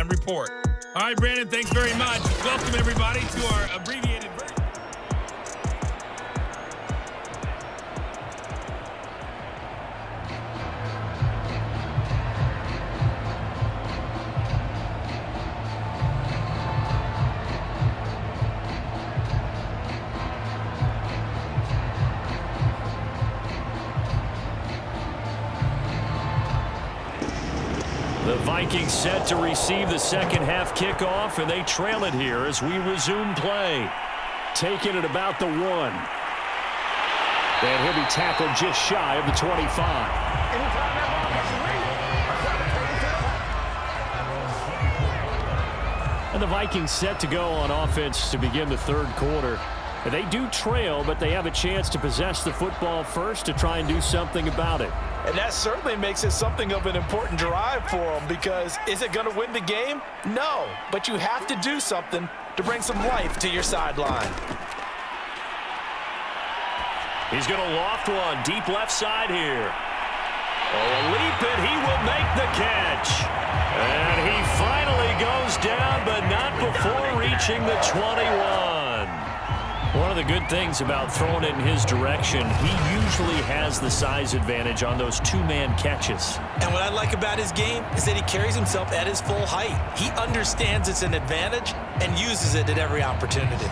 halftime report. All right, Brandon, thanks very much. Welcome, everybody, to our abbreviated version. The Vikings set to receive the second half kickoff, and they trail it here as we resume play. Taking it about the 1. And he'll be tackled just shy of the 25. And the Vikings set to go on offense to begin the third quarter. They do trail, but they have a chance to possess the football first to try and do something about it. And that certainly makes it something of an important drive for them, because is it going to win the game? No, but you have to do something to bring some life to your sideline. He's going to loft one deep left side here. Oh, a leap, and he will make the catch. And he finally goes down, but not before reaching the 21. One of the good things about throwing it in his direction, he usually has the size advantage on those two-man catches. And what I like about his game is that he carries himself at his full height. He understands it's an advantage and uses it at every opportunity.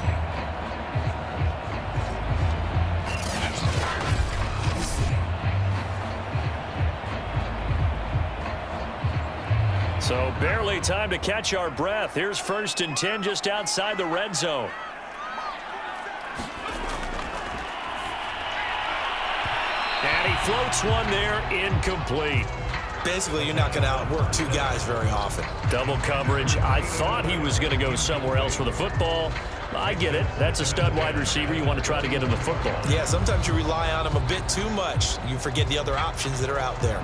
So barely time to catch our breath. Here's 1st and 10 just outside the red zone. And he floats one there, incomplete. Basically, you're not going to outwork two guys very often. Double coverage. I thought he was going to go somewhere else with the football. I get it. That's a stud wide receiver. You want to try to get him the football. Yeah, sometimes you rely on him a bit too much. You forget the other options that are out there.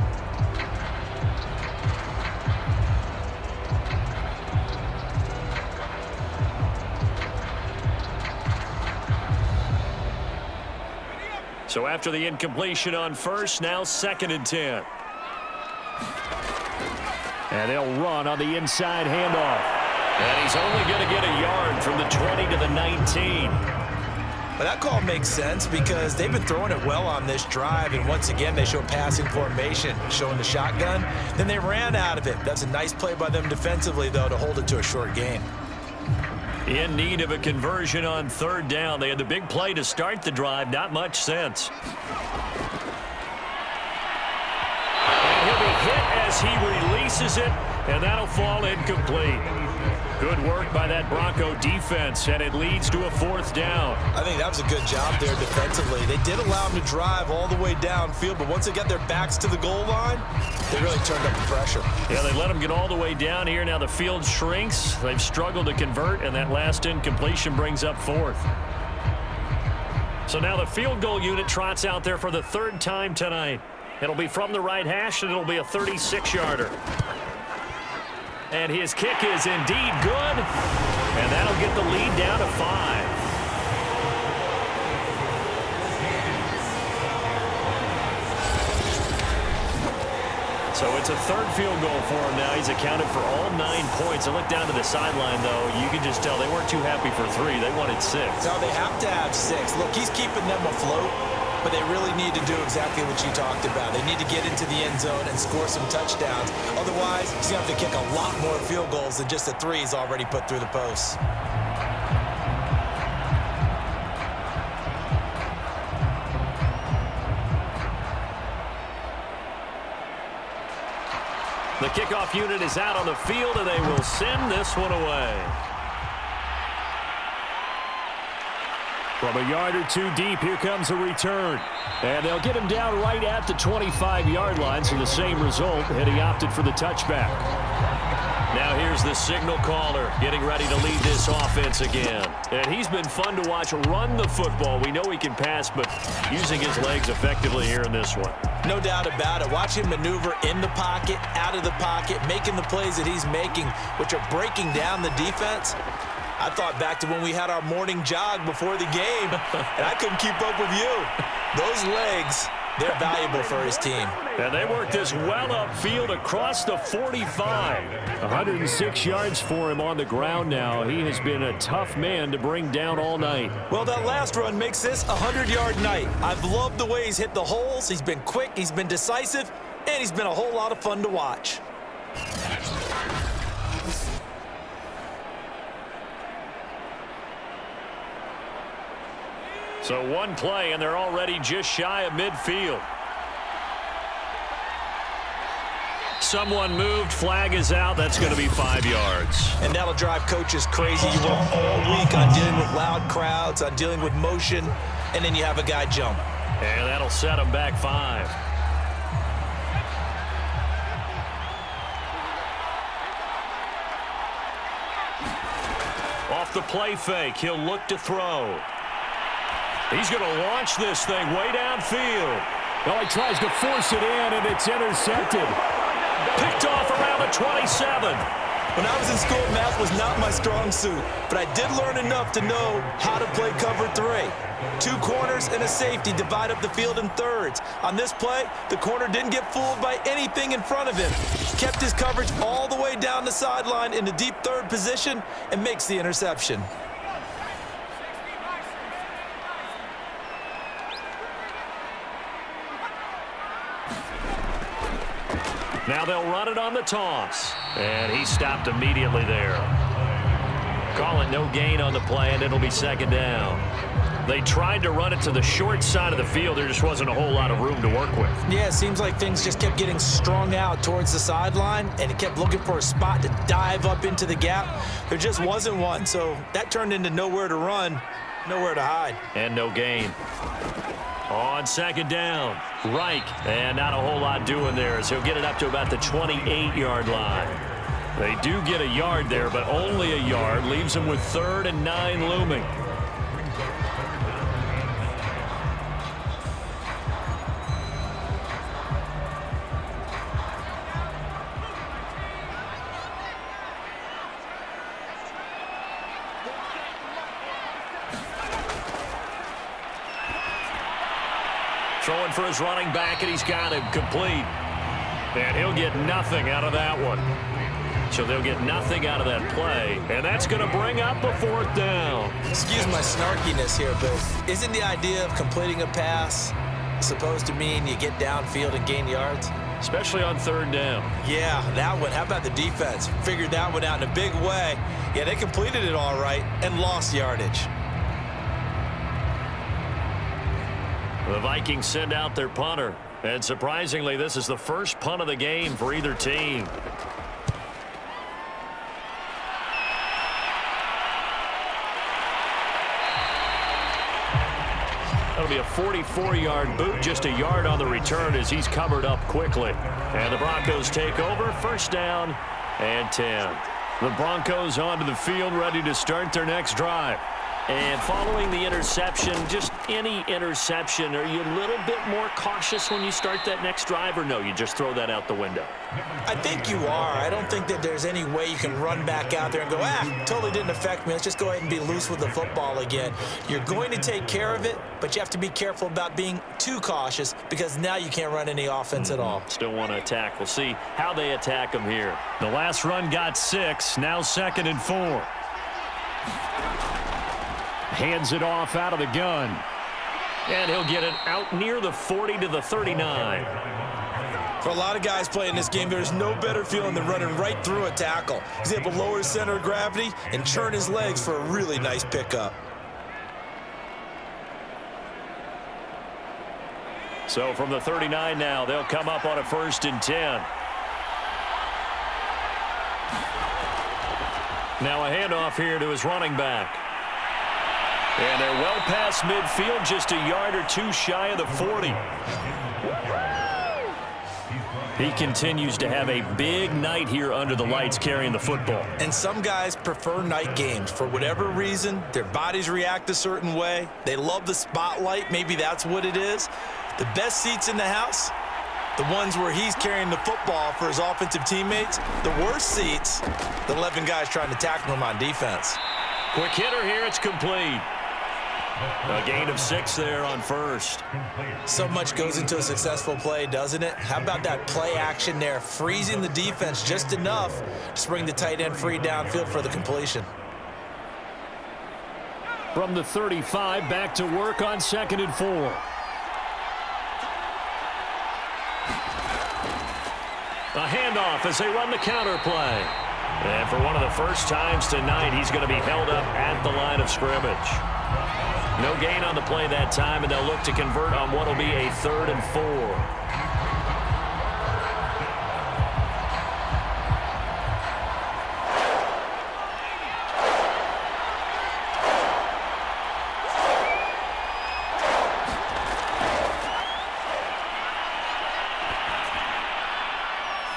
So after the incompletion on first, now 2nd and 10. And they'll run on the inside handoff. And he's only going to get a yard from the 20 to the 19. But that call makes sense because they've been throwing it well on this drive, and once again they show passing formation, showing the shotgun. Then they ran out of it. That's a nice play by them defensively, though, to hold it to a short gain. In need of a conversion on 3rd down. They had the big play to start the drive. Not much sense. And he'll be hit as he releases it, and that'll fall incomplete. Good work by that Bronco defense, and it leads to a 4th down. I think that was a good job there defensively. They did allow them to drive all the way downfield, but once they got their backs to the goal line, they really turned up the pressure. Yeah, they let them get all the way down here. Now the field shrinks. They've struggled to convert, and that last incompletion brings up 4th. So now the field goal unit trots out there for the 3rd time tonight. It'll be from the right hash, and it'll be a 36-yarder. And his kick is indeed good, and that'll get the lead down to 5. So it's a 3rd field goal for him now. He's accounted for all 9 points. I look down to the sideline, though. You can just tell they weren't too happy for 3. They wanted 6. No, they have to have 6. Look, he's keeping them afloat, but they really need to do exactly what you talked about. They need to get into the end zone and score some touchdowns. Otherwise, he's going to have to kick a lot more field goals than just the 3 he's already put through the posts. The kickoff unit is out on the field, and they will send this one away. From a yard or 2 deep, here comes a return. And they'll get him down right at the 25-yard line, so the same result, and he opted for the touchback. Now here's the signal caller getting ready to lead this offense again. And he's been fun to watch run the football. We know he can pass, but using his legs effectively here in this one. No doubt about it. Watch him maneuver in the pocket, out of the pocket, making the plays that he's making, which are breaking down the defense. I thought back to when we had our morning jog before the game, and I couldn't keep up with you. Those legs They're valuable for his team. And they work this well upfield across the 45. 106 yards for him on the ground now. He has been a tough man to bring down all night. Well, that last run makes this a 100-yard night. I've loved the way he's hit the holes. He's been quick, he's been decisive, and he's been a whole lot of fun to watch. So one play, and they're already just shy of midfield. Someone moved. Flag is out. That's going to be 5 yards. And that'll drive coaches crazy. You work all week on dealing with loud crowds, on dealing with motion, and then you have a guy jump. And that'll set him back 5. Off the play fake, he'll look to throw. He's going to launch this thing way downfield. Well, he tries to force it in, and it's intercepted. Picked off around the 27. When I was in school, math was not my strong suit, but I did learn enough to know how to play cover 3. 2 corners and a safety divide up the field in thirds. On this play, the corner didn't get fooled by anything in front of him. Kept his coverage all the way down the sideline in the deep third position and makes the interception. Now they'll run it on the toss. And he stopped immediately there. Call it no gain on the play, and it'll be 2nd down. They tried to run it to the short side of the field. There just wasn't a whole lot of room to work with. Yeah, it seems like things just kept getting strung out towards the sideline, and it kept looking for a spot to dive up into the gap. There just wasn't one, so that turned into nowhere to run, nowhere to hide. And no gain. On 2nd down, Reich, and not a whole lot doing there as he'll get it up to about the 28-yard line. They do get a yard there, but only a yard. Leaves them with 3rd and 9 looming. Throwing for his running back, and he's got him complete. And he'll get nothing out of that one. So they'll get nothing out of that play, and that's going to bring up a 4th down. Excuse my snarkiness here, but isn't the idea of completing a pass supposed to mean you get downfield and gain yards? Especially on 3rd down. Yeah, that one. How about the defense? Figured that one out in a big way. Yeah, they completed it all right and lost yardage. The Vikings send out their punter. And surprisingly, this is the first punt of the game for either team. That'll be a 44-yard boot, just a yard on the return as he's covered up quickly. And the Broncos take over, 1st down and 10. The Broncos onto the field, ready to start their next drive. And following the interception, just any interception, are you a little bit more cautious when you start that next drive, or no, you just throw that out the window? I think you are. I don't think that there's any way you can run back out there and go, totally didn't affect me. Let's just go ahead and be loose with the football again. You're going to take care of it, but you have to be careful about being too cautious because now you can't run any offense at all. Still want to attack. We'll see how they attack them here. The last run got 6, now 2nd and 4. Hands it off out of the gun. And he'll get it out near the 40 to the 39. For a lot of guys playing this game, there's no better feeling than running right through a tackle. He's able to lower his center of gravity and churn his legs for a really nice pickup. So from the 39 now, they'll come up on a 1st and 10. Now a handoff here to his running back. And they're well past midfield, just a yard or 2 shy of the 40. He continues to have a big night here under the lights carrying the football. And some guys prefer night games. For whatever reason, their bodies react a certain way. They love the spotlight. Maybe that's what it is. The best seats in the house, the ones where he's carrying the football for his offensive teammates. The worst seats, the 11 guys trying to tackle him on defense. Quick hitter here, it's complete. A gain of 6 there on first. So much goes into a successful play, doesn't it? How about that play action there, freezing the defense just enough to bring the tight end free downfield for the completion. From the 35, back to work on 2nd and 4. A handoff as they run the counter play. And for one of the first times tonight, he's going to be held up at the line of scrimmage. No gain on the play that time, and they'll look to convert on what will be a 3rd and 4.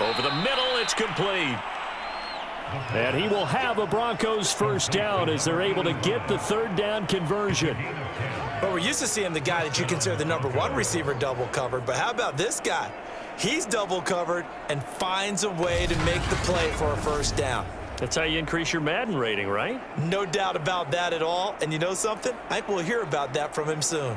Over the middle, it's complete. And he will have a Broncos first down as they're able to get the 3rd down conversion. Well, we're used to seeing the guy that you consider the #1 receiver double covered, but how about this guy? He's double covered and finds a way to make the play for a first down. That's how you increase your Madden rating, right? No doubt about that at all. And you know something? I think we'll hear about that from him soon.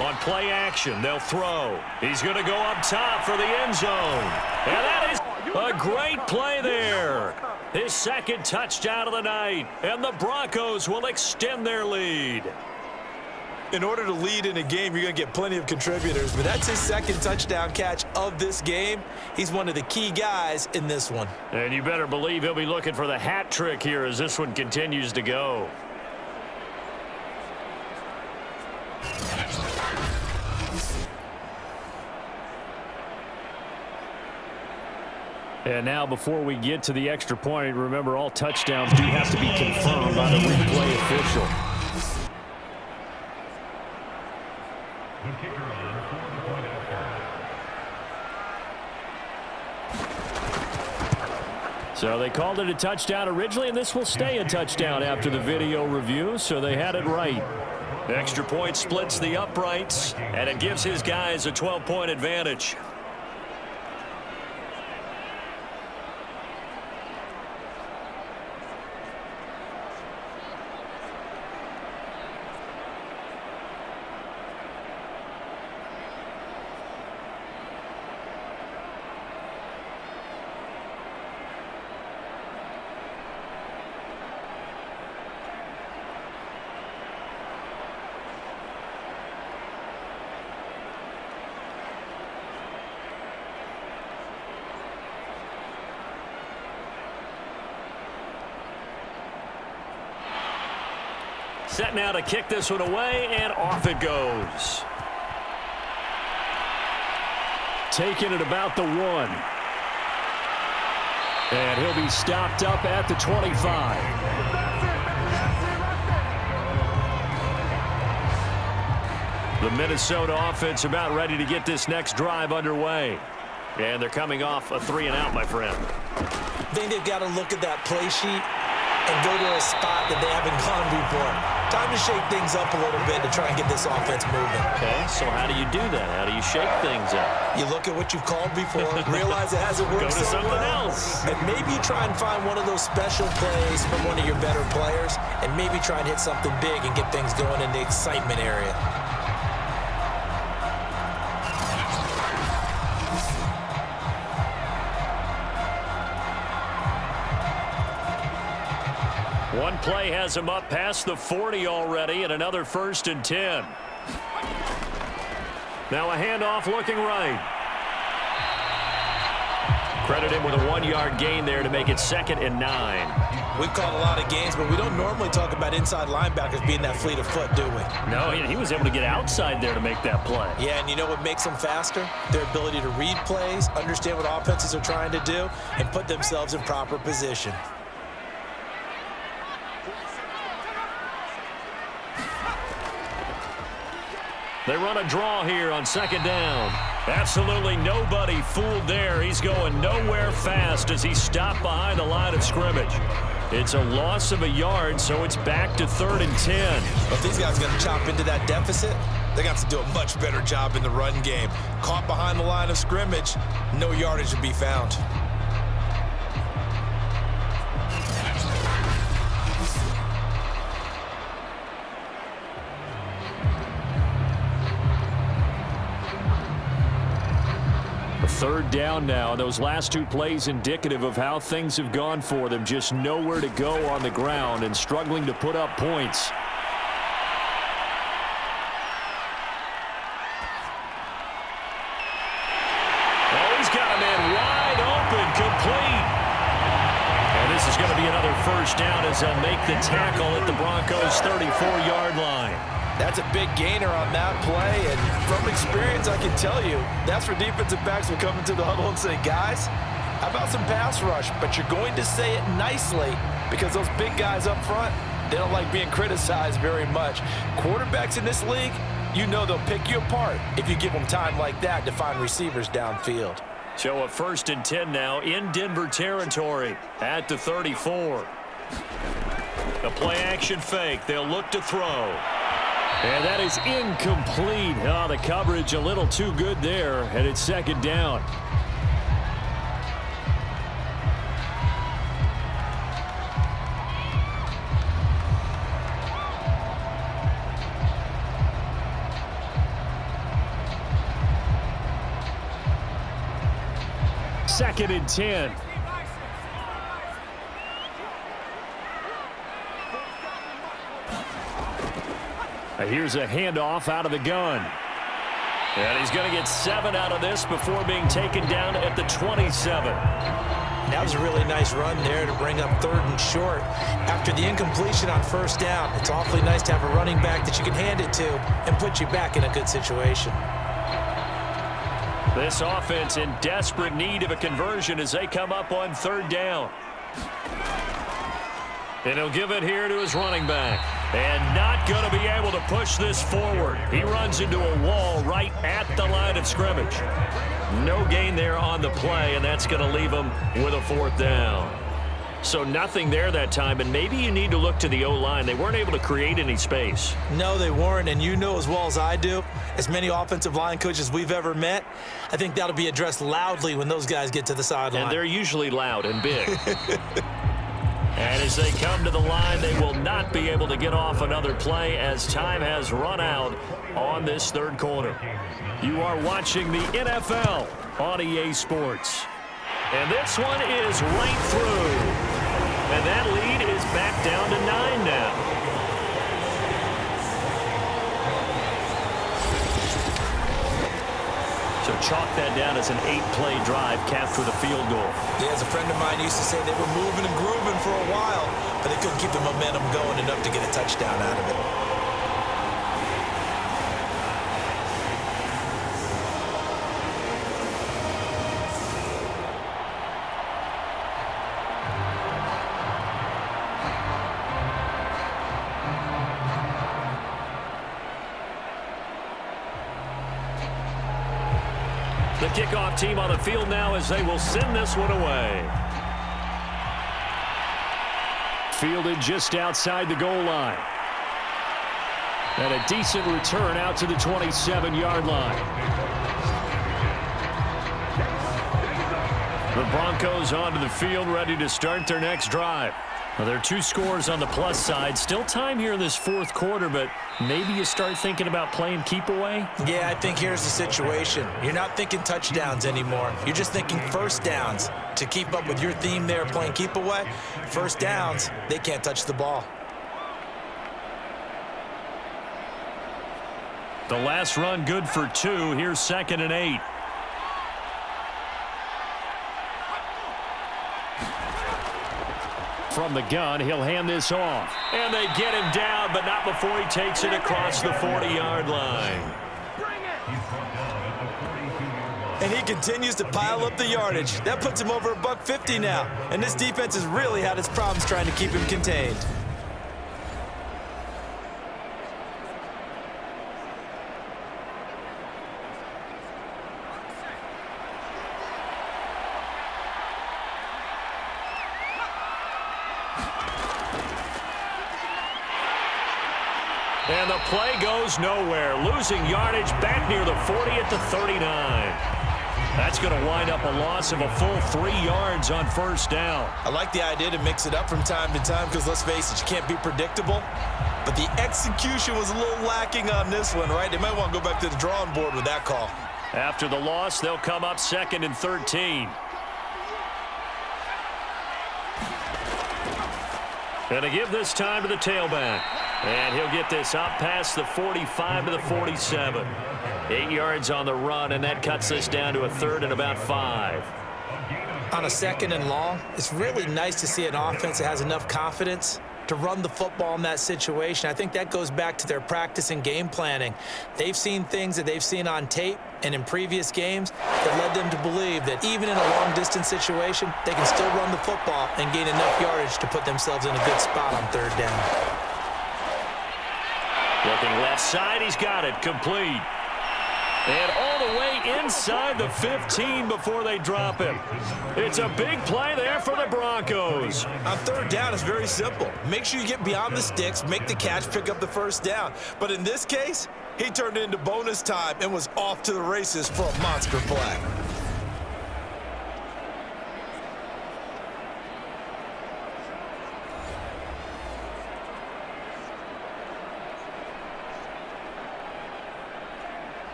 On play action, they'll throw. He's going to go up top for the end zone. And that is a great play there. His 2nd touchdown of the night. And the Broncos will extend their lead. In order to lead in a game, you're going to get plenty of contributors, but that's his 2nd touchdown catch of this game. He's one of the key guys in this one. And you better believe he'll be looking for the hat trick here as this one continues to go. And now before we get to the extra point, remember all touchdowns do have to be confirmed by the replay official. So they called it a touchdown originally, and this will stay a touchdown after the video review, so they had it right. Extra point splits the uprights, and it gives his guys a 12-point advantage. Set now to kick this one away, and off it goes. Taking it about the 1. And he'll be stopped up at the 25. The Minnesota offense about ready to get this next drive underway. And they're coming off a 3-and-out, my friend. I think they've got to look at that play sheet and go to a spot that they haven't gone before. Time to shake things up a little bit to try and get this offense moving. Okay, so how do you do that? How do you shake things up? You look at what you've called before, realize it hasn't worked Go to so something well, else. and maybe try and find one of those special plays from one of your better players, and maybe try and hit something big and get things going in the excitement area. One play has him up past the 40 already, and another 1st and 10. Now a handoff looking right. Credit him with a 1-yard gain there to make it 2nd and 9. We've called a lot of games, but we don't normally talk about inside linebackers being that fleet of foot, do we? No, he was able to get outside there to make that play. Yeah, and you know what makes them faster? Their ability to read plays, understand what offenses are trying to do, and put themselves in proper position. They run a draw here on 2nd down. Absolutely nobody fooled there. He's going nowhere fast as he stopped behind the line of scrimmage. It's a loss of a yard, so it's back to 3rd and 10. Well, if these guys are going to chop into that deficit, they got to do a much better job in the run game. Caught behind the line of scrimmage, no yardage to be found. Third down now. Those last 2 plays indicative of how things have gone for them. Just nowhere to go on the ground and struggling to put up points. Oh, he's got a man wide open, complete. And this is going to be another first down as they'll make the tackle at the Broncos' 34-yard line. That's a big gainer on that play, and from experience, I can tell you, that's where defensive backs will come into the huddle and say, guys, how about some pass rush? But you're going to say it nicely because those big guys up front, they don't like being criticized very much. Quarterbacks in this league, you know they'll pick you apart if you give them time like that to find receivers downfield. So a 1st and 10 now in Denver territory at the 34. A play-action fake. They'll look to throw. And that is incomplete. Oh, the coverage a little too good there, and it's 2nd down. Second and 10. Here's a handoff out of the gun. And he's going to get 7 out of this before being taken down at the 27. That was a really nice run there to bring up 3rd and short. After the incompletion on 1st down, it's awfully nice to have a running back that you can hand it to and put you back in a good situation. This offense in desperate need of a conversion as they come up on 3rd down. And he'll give it here to his running back. And not going to be able to push this forward. He runs into a wall right at the line of scrimmage. No gain there on the play, and that's going to leave him with a 4th down. So nothing there that time, and maybe you need to look to the O-line. They weren't able to create any space. No, they weren't, and you know as well as I do, as many offensive line coaches we've ever met, I think that'll be addressed loudly when those guys get to the sideline. And they're usually loud and big. And as they come to the line, they will not be able to get off another play as time has run out on this 3rd quarter. You are watching the NFL on EA Sports. And this one is right through. And that lead is back down to 9 now. So chalk that down as an 8-play drive capped with a field goal. Yeah, as a friend of mine used to say, they were moving and grooving for a while, but they couldn't keep the momentum going enough to get a touchdown out of it. The kickoff team on the field now as they will send this one away. Fielded just outside the goal line. And a decent return out to the 27-yard line. The Broncos onto the field ready to start their next drive. Well, there are 2 scores on the plus side. Still time here in this 4th quarter, but maybe you start thinking about playing keep away? Yeah, I think here's the situation. You're not thinking touchdowns anymore. You're just thinking 1st downs. To keep up with your theme there playing keep away, 1st downs, they can't touch the ball. The last run good for 2. Here's 2nd and 8. From the gun, he'll hand this off. And they get him down, but not before he takes it across the 40-yard line. And he continues to pile up the yardage. That puts him over $150 now. And this defense has really had its problems trying to keep him contained. And the play goes nowhere. Losing yardage back near the 40 at the 39. That's going to wind up a loss of a full 3 yards on first down. I like the idea to mix it up from time to time because, let's face it, you can't be predictable. But the execution was a little lacking on this one, right? They might want to go back to the drawing board with that call. After the loss, they'll come up 2nd and 13. Going to give this time to the tailback. And he'll get this up past the 45 to the 47. 8 yards on the run, and that cuts this down to a 3rd and about 5. On a 2nd and long, it's really nice to see an offense that has enough confidence to run the football in that situation. I think that goes back to their practice and game planning. They've seen things that they've seen on tape and in previous games that led them to believe that even in a long-distance situation, they can still run the football and gain enough yardage to put themselves in a good spot on 3rd down. Looking left side, he's got it, complete. And all the way inside the 15 before they drop him. It's a big play there for the Broncos. On 3rd down, it's very simple. Make sure you get beyond the sticks, make the catch, pick up the first down. But in this case, he turned it into bonus time and was off to the races for a monster play.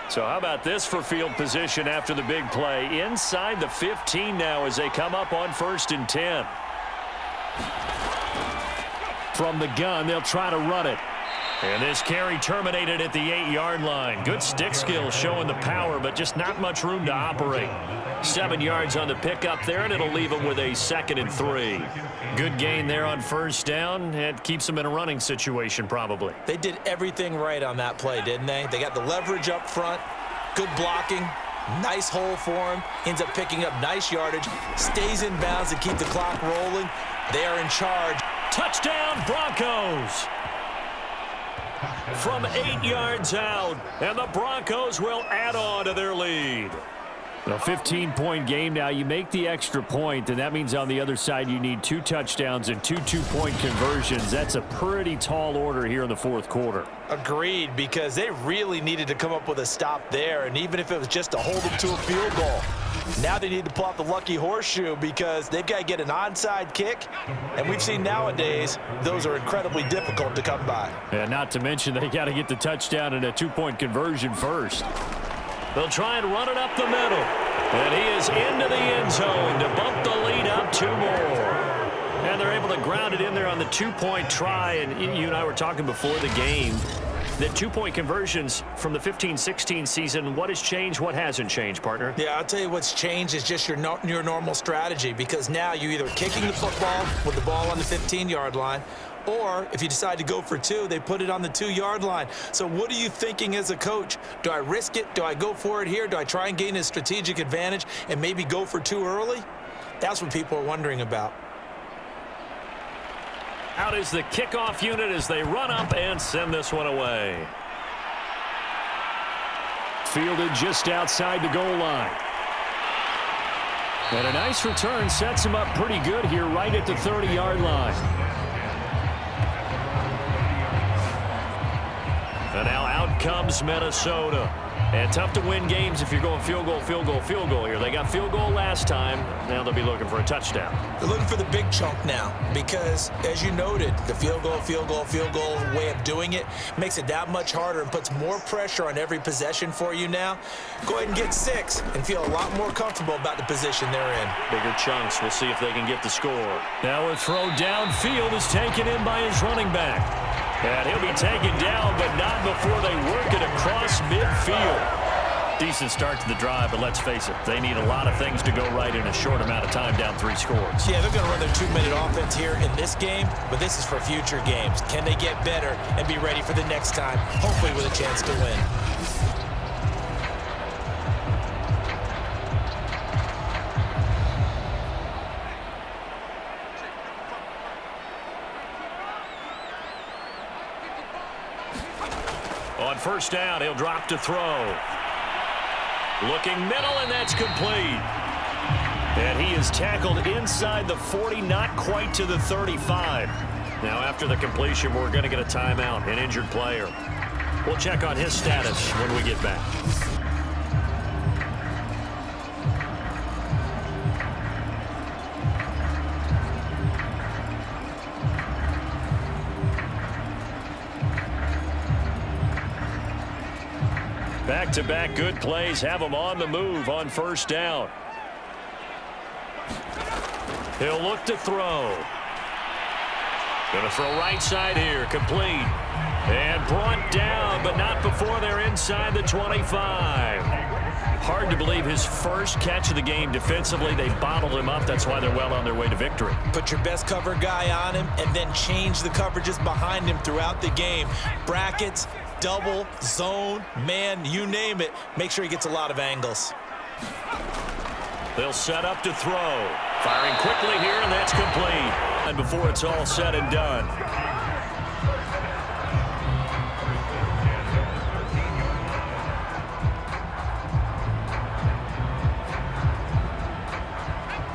So how about this for field position after the big play? Inside the 15 now as they come up on 1st and 10. From the gun, they'll try to run it. And this carry terminated at the 8-yard line. Good stick skills showing the power, but just not much room to operate. 7 yards on the pickup there, and it'll leave them with a 2nd and 3. Good gain there on first down. It keeps them in a running situation probably. They did everything right on that play, didn't they? They got the leverage up front, good blocking, nice hole for him, ends up picking up nice yardage, stays in bounds to keep the clock rolling. They are in charge. Touchdown, Broncos! From 8 yards out, and the Broncos will add on to their lead. A 15-point game now. You make the extra point, and that means on the other side you need 2 touchdowns and 2 two-point conversions. That's a pretty tall order here in the 4th quarter. Agreed, because they really needed to come up with a stop there, and even if it was just to hold them to a field goal. Now they need to pull out the lucky horseshoe because they've got to get an onside kick, and we've seen nowadays those are incredibly difficult to come by. And not to mention they got to get the touchdown and a 2-point conversion first. They'll try and run it up the middle. And he is into the end zone to bump the lead up 2 more. And they're able to ground it in there on the 2-point try. And you and I were talking before the game that 2-point conversions from the 15-16 season, what has changed, what hasn't changed, partner? Yeah, I'll tell you what's changed is just your normal strategy, because now you're either kicking the football with the ball on the 15-yard line, or if you decide to go for 2, they put it on the 2-yard line. So what are you thinking as a coach? Do I risk it? Do I go for it here? Do I try and gain a strategic advantage and maybe go for 2 early? That's what people are wondering about. Out is the kickoff unit as they run up and send this one away. Fielded just outside the goal line. And a nice return sets him up pretty good here right at the 30-yard line. And now out comes Minnesota. And tough to win games if you're going field goal, field goal, field goal here. They got field goal last time. Now they'll be looking for a touchdown. They're looking for the big chunk now because, as you noted, the field goal way of doing it makes it that much harder and puts more pressure on every possession for you now. Go ahead and get 6 and feel a lot more comfortable about the position they're in. Bigger chunks. We'll see if they can get the score. Now a throw downfield is taken in by his running back. And he'll be taken down, but not before they work it across midfield. Decent start to the drive, but let's face it, they need a lot of things to go right in a short amount of time, down 3 scores. Yeah, they're going to run their 2-minute offense here in this game, but this is for future games. Can they get better and be ready for the next time, hopefully with a chance to win? On first down, he'll drop to throw. Looking middle, and that's complete. And he is tackled inside the 40, not quite to the 35. Now after the completion, we're going to get a timeout, an injured player. We'll check on his status when we get back. Back-to-back good plays have him on the move on first down. He'll look to throw. Going to throw right side here, complete. And brought down, but not before they're inside the 25. Hard to believe his first catch of the game defensively. They bottled him up. That's why they're well on their way to victory. Put your best cover guy on him and then change the coverages behind him throughout the game. Brackets, double, zone, man, you name it. Make sure he gets a lot of angles. They'll set up to throw. Firing quickly here, and that's complete. And before it's all said and done.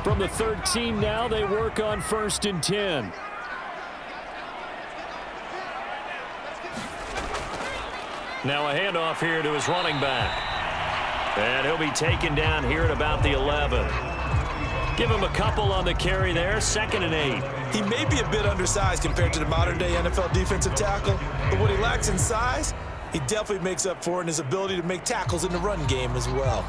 From the 13 now, they work on 1st and 10. Now a handoff here to his running back. And he'll be taken down here at about the 11. Give him a couple on the carry there, 2nd and 8. He may be a bit undersized compared to the modern-day NFL defensive tackle, but what he lacks in size, he definitely makes up for in his ability to make tackles in the run game as well.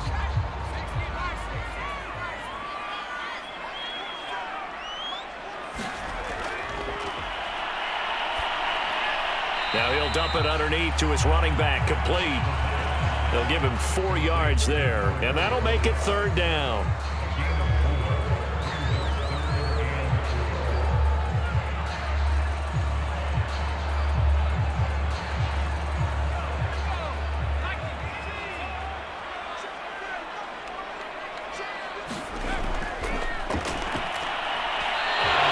Now he'll dump it underneath to his running back, complete. They'll give him 4 yards there, and that'll make it 3rd down.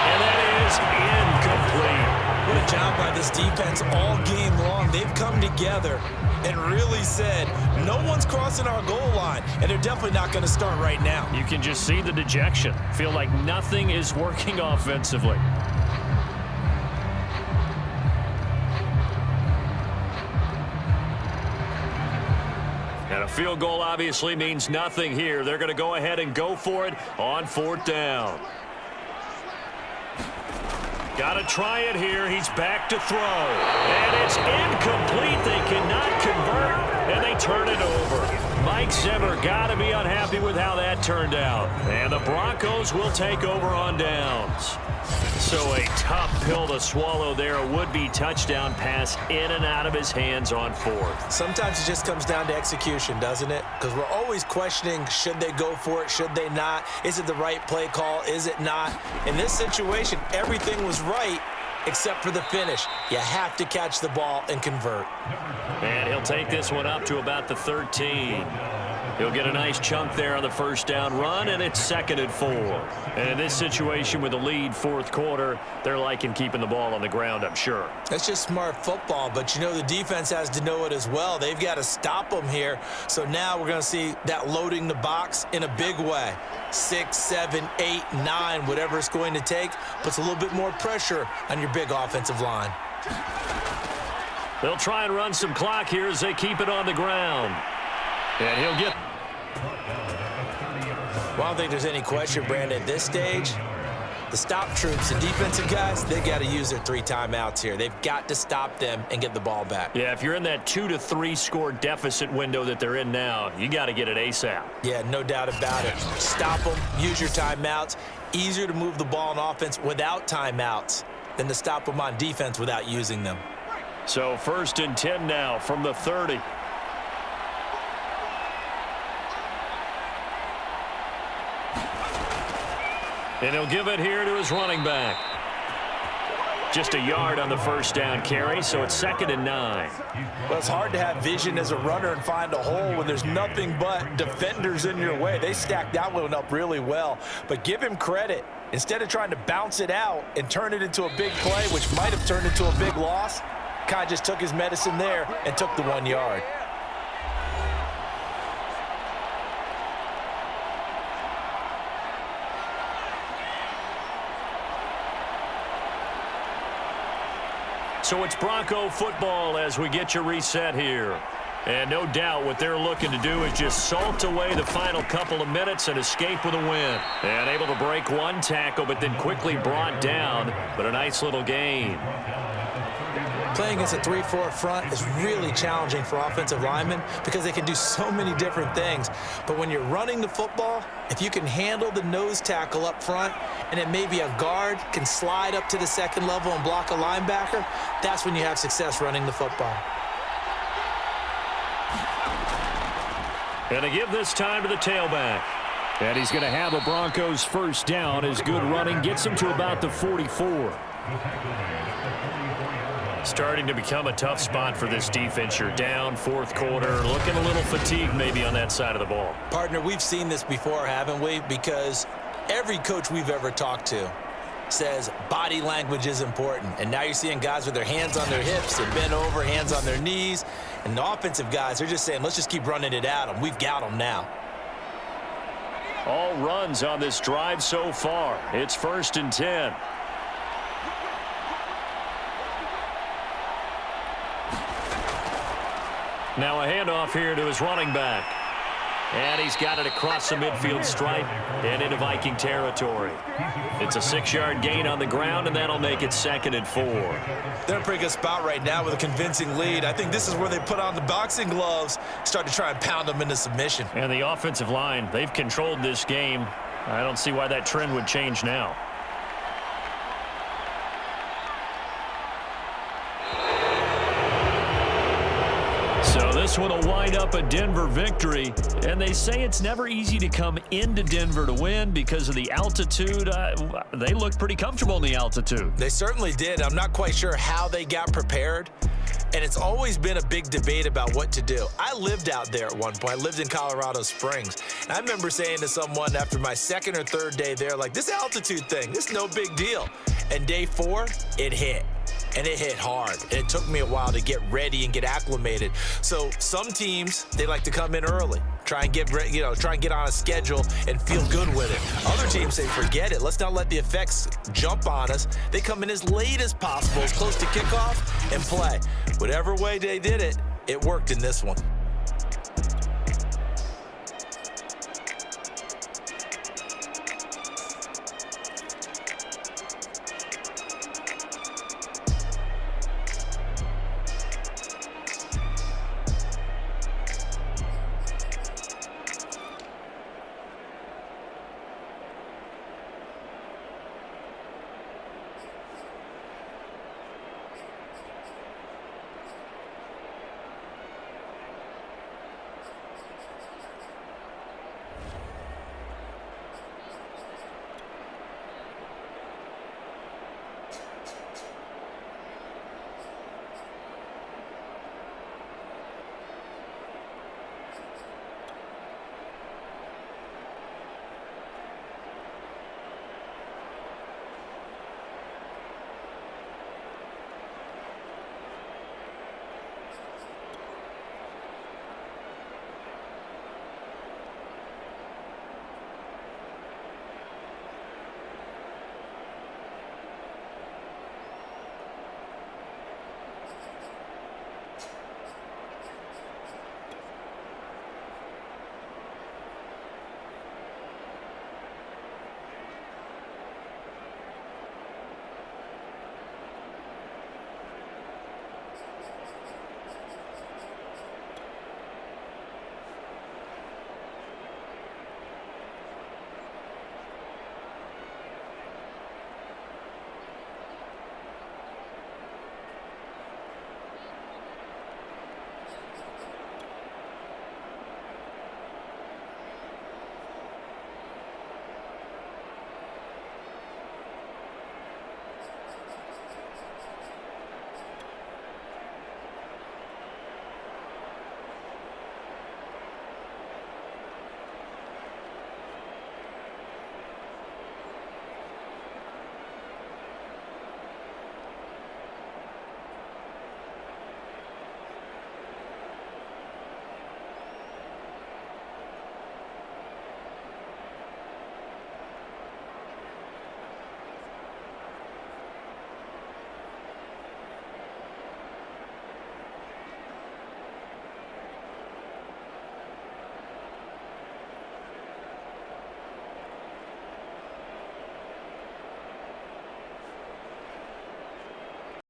And that is incomplete. What a job by this defense all game long. They've come together and really said, no one's crossing our goal line, and they're definitely not going to start right now. You can just see the dejection. Feel like nothing is working offensively. And a field goal obviously means nothing here. They're going to go ahead and go for it on 4th down. Got to try it here. He's back to throw. And it's incomplete. They cannot convert, and they turn it over. Mike Zimmer got to be unhappy with how that turned out. And the Broncos will take over on downs. So a tough pill to swallow there. A would-be touchdown pass in and out of his hands on 4th. Sometimes it just comes down to execution, doesn't it? Because we're always questioning, should they go for it, should they not? Is it the right play call, is it not? In this situation, everything was right except for the finish. You have to catch the ball and convert. And he'll take this one up to about the 13. He'll get a nice chunk there on the 1st down run, and it's 2nd and 4. And in this situation with the lead 4th quarter, they're liking keeping the ball on the ground, I'm sure. That's just smart football, but you know the defense has to know it as well. They've got to stop them here. So now we're going to see that loading the box in a big way. 6, 7, 8, 9, whatever it's going to take, puts a little bit more pressure on your big offensive line. They'll try and run some clock here as they keep it on the ground. And he'll get... Well, I don't think there's any question, Brandon, at this stage, the stop troops and defensive guys, they got to use their 3 timeouts here. They've got to stop them and get the ball back. Yeah, if you're in that 2 to 3 score deficit window that they're in now, you got to get it ASAP. Yeah, no doubt about it. Stop them, use your timeouts. Easier to move the ball on offense without timeouts than to stop them on defense without using them. So 1st and 10 now from the 30. And he'll give it here to his running back. Just a yard on the 1st down carry, so it's 2nd and 9. Well, it's hard to have vision as a runner and find a hole when there's nothing but defenders in your way. They stacked that one up really well. But give him credit. Instead of trying to bounce it out and turn it into a big play, which might have turned into a big loss, Kai just took his medicine there and took the 1 yard. So it's Bronco football as we get you reset here. And no doubt what they're looking to do is just salt away the final couple of minutes and escape with a win. And able to break one tackle, but then quickly brought down. But a nice little gain. Playing against a 3-4 front is really challenging for offensive linemen because they can do so many different things. But when you're running the football, if you can handle the nose tackle up front and then maybe a guard can slide up to the second level and block a linebacker, that's when you have success running the football. And to give this time to the tailback. And he's going to have a Broncos first down as good running gets him to about the 44. Starting to become a tough spot for this defense. You're down fourth quarter, looking a little fatigued maybe on that side of the ball. Partner, we've seen this before, haven't we? Because every coach we've ever talked to says body language is important. And now you're seeing guys with their hands on their hips, they're bent over, hands on their knees. And the offensive guys, they're just saying, let's just keep running it at them. We've got them now. All runs on this drive so far. It's 1st and 10. Now a handoff here to his running back. And he's got it across the midfield stripe and into Viking territory. It's a 6-yard gain on the ground, and that'll make it 2nd and 4. They're in a pretty good spot right now with a convincing lead. I think this is where they put on the boxing gloves, start to try and pound them into submission. And the offensive line, they've controlled this game. I don't see why that trend would change now. So this one will wind up a Denver victory, and they say it's never easy to come into Denver to win because of the altitude. They looked pretty comfortable in the altitude. They certainly did. I'm not quite sure how they got prepared, and it's always been a big debate about what to do. I lived out there at one point. I lived in Colorado Springs, and I remember saying to someone after my 2nd or 3rd day there, like, this altitude thing, this is no big deal. And day 4, it hit. And it hit hard. And it took me a while to get ready and get acclimated. So some teams, they like to come in early, try and get on a schedule and feel good with it. Other teams say, forget it. Let's not let the effects jump on us. They come in as late as possible, as close to kickoff, and play. Whatever way they did it, it worked in this one.